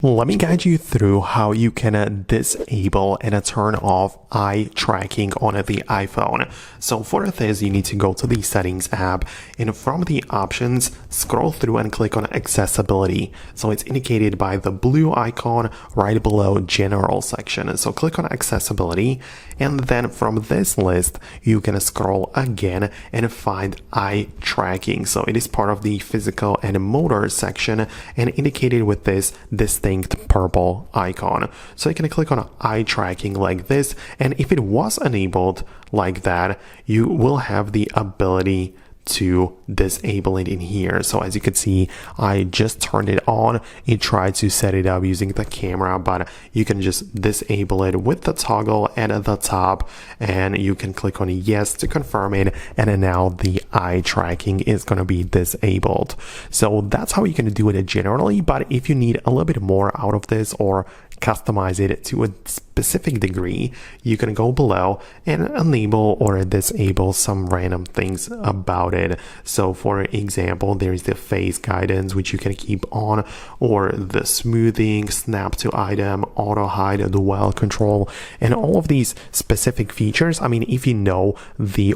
Let me guide you through how you can disable and turn off eye tracking on the iPhone. So for this, you need to go to the Settings app, and from the options, scroll through and click on Accessibility. So it's indicated by the blue icon right below General section. So click on Accessibility, and then from this list, you can scroll again and find eye tracking. So it is part of the Physical and Motor section and indicated with this distinct purple icon. So you can click on eye tracking like this, and if it was enabled like that, you will have the ability to disable it in here. So as you can see, I just turned it on. It tried to set it up using the camera, but you can just disable it with the toggle at the top, and you can click on yes to confirm it, and now the eye tracking is going to be disabled. So that's how you can do it generally, but if you need a little bit more out of this or customize it to a specific degree, you can go below and enable or disable some random things about it. So for example, there is the face guidance, which you can keep on, or the smoothing, snap to item, auto hide, dwell control, and all of these specific features. I mean, if you know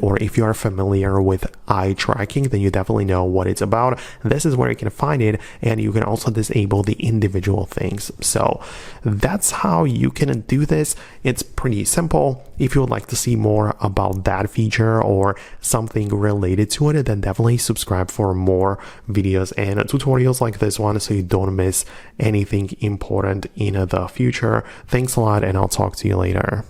or if you are familiar with eye tracking, then you definitely know what it's about. This is where you can find it, and you can also disable the individual things. So that's how you can do this. It's pretty simple. If you would like to see more about that feature or something related to it, then definitely subscribe for more videos and tutorials like this one so you don't miss anything important in the future. Thanks a lot, and I'll talk to you later.